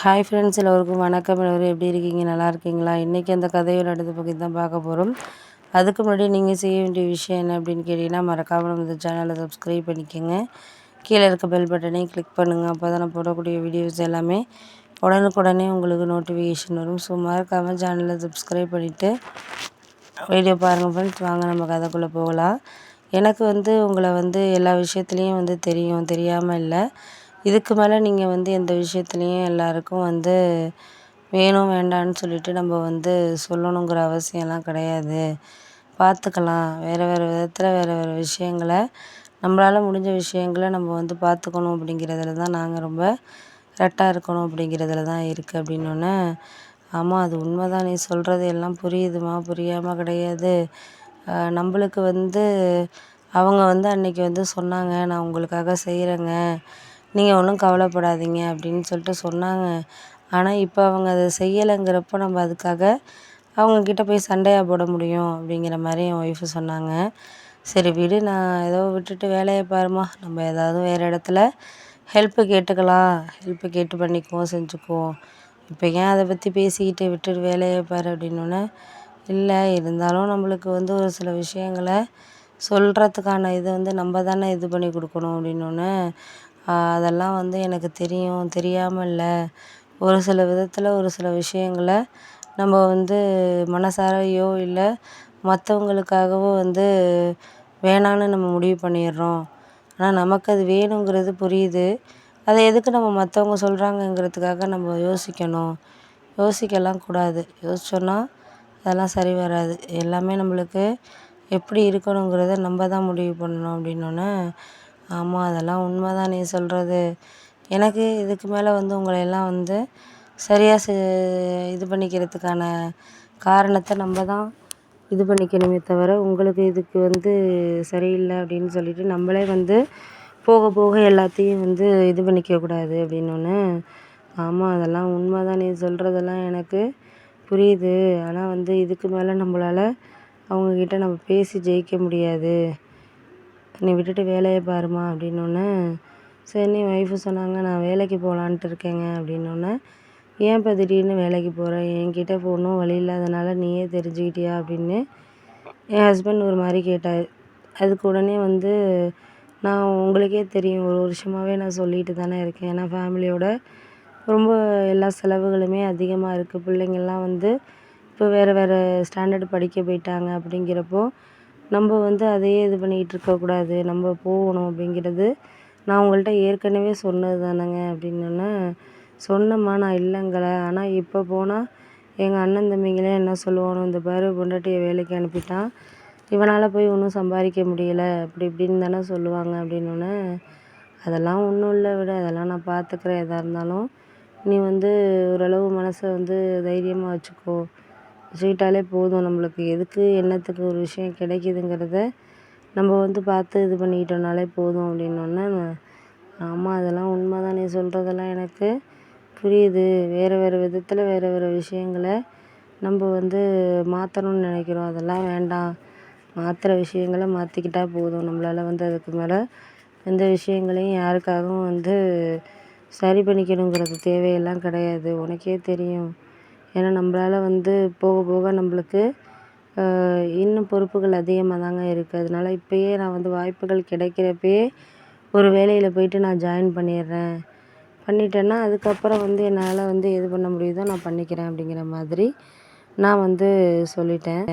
Hi friends, எல்லோருக்கும் வணக்கம். எல்லோரும் எப்படி இருக்கீங்க? நல்லா இருக்கீங்களா? இன்றைக்கி அந்த கதையோட அடுத்த பகுதி தான் பார்க்க போகிறோம். அதுக்கு முன்னாடி நீங்கள் செய்ய வேண்டிய விஷயம் என்ன அப்படின்னு கேட்டிங்கன்னா, மறக்காமல் நம்ம இந்த சேனலை சப்ஸ்கிரைப் பண்ணிக்கோங்க. கீழே இருக்க பெல் பட்டனையும் கிளிக் பண்ணுங்கள். அப்போ தான் நான் போடக்கூடிய வீடியோஸ் எல்லாமே உடனுக்குடனே உங்களுக்கு நோட்டிஃபிகேஷன் வரும். ஸோ மறக்காமல் சேனலை சப்ஸ்கிரைப் பண்ணிவிட்டு வீடியோ பாருங்கள் ஃப்ரெண்ட்ஸ். வாங்க நம்ம கதைக்குள்ளே போகலாம். எனக்கு உங்களை எல்லா விஷயத்துலேயும் தெரியும், தெரியாமல் இல்லை. இதுக்கு மேலே நீங்கள் எந்த விஷயத்துலையும் எல்லாருக்கும் வேணும் வேண்டான்னு சொல்லிட்டு நம்ம சொல்லணுங்கிற அவசியம்லாம் கிடையாது. பார்த்துக்கலாம். வேறு வேறு விதத்தில் வேறு வேறு விஷயங்களை நம்மளால் முடிஞ்ச விஷயங்களை நம்ம பார்த்துக்கணும் அப்படிங்கிறதுல தான் நாங்கள் ரொம்ப கரெக்டாக இருக்கணும் அப்படிங்கிறதுல தான் இருக்குது அப்படின்னோடனே, ஆமாம் அது உண்மை தான், நீ சொல்கிறது எல்லாம் புரியுதுமா, புரியாமல் கிடையாது. நம்மளுக்கு அவங்க அன்றைக்கி சொன்னாங்க, நான் உங்களுக்காக செய்கிறேங்க, நீங்கள் ஒன்றும் கவலைப்படாதீங்க அப்படின்னு சொல்லிட்டு சொன்னாங்க. ஆனால் இப்போ அவங்க அதை செய்யலைங்கிறப்போ நம்ம அதுக்காக அவங்கக்கிட்ட போய் சண்டையாக போட முடியும் அப்படிங்கிற மாதிரி என் ஒய்ஃபு சொன்னாங்க. சரி விடு, நான் ஏதோ விட்டுட்டு வேலையை பாருமா, நம்ம ஏதாவது வேறு இடத்துல ஹெல்ப்பு கேட்டுக்கலாம், ஹெல்ப்பு கேட்டு பண்ணிக்குவோம், செஞ்சுக்குவோம். இப்போ ஏன் அதை பற்றி பேசிக்கிட்டு விட்டுட்டு வேலையை பாரு அப்படின்னோடனே, இல்லை இருந்தாலும் நம்மளுக்கு ஒரு சில விஷயங்களை சொல்கிறதுக்கான இது நம்ம தானே இது பண்ணி கொடுக்கணும் அப்படின்னோடனே, அதெல்லாம் எனக்கு தெரியும், தெரியாமல் இல்லை. ஒரு சில விதத்தில் ஒரு சில விஷயங்களை நம்ம மனசாரையோ இல்லை மற்றவங்களுக்காகவோ வேணான்னு நம்ம முடிவு பண்ணிடுறோம். ஆனால் நமக்கு அது வேணுங்கிறது புரியுது. அதை எதுக்கு நம்ம மற்றவங்க சொல்கிறாங்கங்கிறதுக்காக நம்ம யோசிக்கணும்? யோசிக்கலாம் கூடாது. யோசிச்சோன்னா அதெல்லாம் சரி வராது. எல்லாமே நம்மளுக்கு எப்படி இருக்கணுங்கிறத நம்ம தான் முடிவு பண்ணணும் அப்படின்னோடனே, ஆமாம் அதெல்லாம் உண்மை தான் நீ சொல்கிறது. எனக்கு இதுக்கு மேலே உங்களையெல்லாம் சரியாக இது பண்ணிக்கிறதுக்கான காரணத்தை நம்ம தான் இது பண்ணிக்கணுமே தவிர, உங்களுக்கு இதுக்கு சரியில்லை அப்படின்னு சொல்லிட்டு நம்மளே போக போக எல்லாத்தையும் இது பண்ணிக்கக்கூடாது அப்படின்னோடனே, ஆமாம் அதெல்லாம் உண்மை தான், நீ சொல்கிறதெல்லாம் எனக்கு புரியுது. ஆனால் இதுக்கு மேலே நம்மளால் அவங்கக்கிட்ட நம்ம பேசி ஜெயிக்க முடியாது. நீ விட்டுட்டு வேலையை பாருமா அப்படின்னோடனே, சரின்னு என் ஒய்ஃபு சொன்னாங்க, நான் வேலைக்கு போகலான்ட்டு இருக்கேங்க அப்படின்னோடனே, ஏன் இப்போ திடீர்னு வேலைக்கு போகிற? என்கிட்ட இப்போ ஒன்றும் வழி இல்லாதனால நீயே தெரிஞ்சுக்கிட்டியா அப்படின்னு என் ஹஸ்பண்ட் ஒரு மாதிரி கேட்டார். அதுக்கு உடனே நான் உங்களுக்கே தெரியும், ஒரு வருஷமாகவே நான் சொல்லிட்டு தானே இருக்கேன். ஏன்னா ஃபேமிலியோட ரொம்ப எல்லா செலவுகளுமே அதிகமாக இருக்குது. பிள்ளைங்கள்லாம் இப்போ வேறு வேறு ஸ்டாண்டர்டு படிக்க போயிட்டாங்க. அப்படிங்கிறப்போ நம்ம அதையே இது பண்ணிக்கிட்டு இருக்கக்கூடாது, நம்ம போகணும் அப்படிங்கிறது நான் உங்கள்கிட்ட ஏற்கனவே சொன்னது தானேங்க அப்படின்னோன்னே, சொன்னேம்மா நான் இல்லைங்கல. ஆனால் இப்போ போனால் எங்கள் அண்ணன் தம்பிங்களே என்ன சொல்லுவானோ, இந்த பாரு பொண்டாட்டியை வேலைக்கு அனுப்பிட்டான், இவனால் போய் ஒன்றும் சம்பாதிக்க முடியலை, அப்படி இப்படின்னு தானே சொல்லுவாங்க அப்படின்னோடனே, அதெல்லாம் ஒன்றும் இல்லை விட, அதெல்லாம் நான் பார்த்துக்கிறேன். எதாக இருந்தாலும் நீ ஓரளவு மனசை தைரியமாக வச்சுக்கோ, வச்சுக்கிட்டாலே போதும். நம்மளுக்கு எதுக்கு என்னத்துக்கு ஒரு விஷயம் கிடைக்கிதுங்கிறத நம்ம பார்த்து இது பண்ணிக்கிட்டோம்னாலே போதும் அப்படின்னோடனே, ஆமாம் அதெல்லாம் உண்மை தான், நீ சொல்கிறதெல்லாம் எனக்கு புரியுது. வேறு வேறு விதத்தில் வேறு வேறு விஷயங்களை நம்ம மாற்றணும்னு நினைக்கிறோம். அதெல்லாம் வேண்டாம், மாற்றுற விஷயங்களை மாற்றிக்கிட்டா போதும். நம்மளால் அதுக்கு மேலே எந்த விஷயங்களையும் யாருக்காகவும் சரி பண்ணிக்கணுங்கிறது தேவையெல்லாம் கிடையாது. உனக்கே தெரியும். ஏன்னா நம்மளால் போக போக நம்மளுக்கு இன்னும் பொறுப்புகள் அதிகமாக தாங்க இருக்குது. அதனால இப்போயே நான் வாய்ப்புகள் கிடைக்கிறப்பயே ஒரு வேலையில் போயிட்டு நான் ஜாயின் பண்ணிடுறேன். பண்ணிட்டேன்னா அதுக்கப்புறம் என்னால் எது பண்ண முடியுதோ நான் பண்ணிக்கிறேன் அப்படிங்கிற மாதிரி நான் சொல்லிட்டேன்.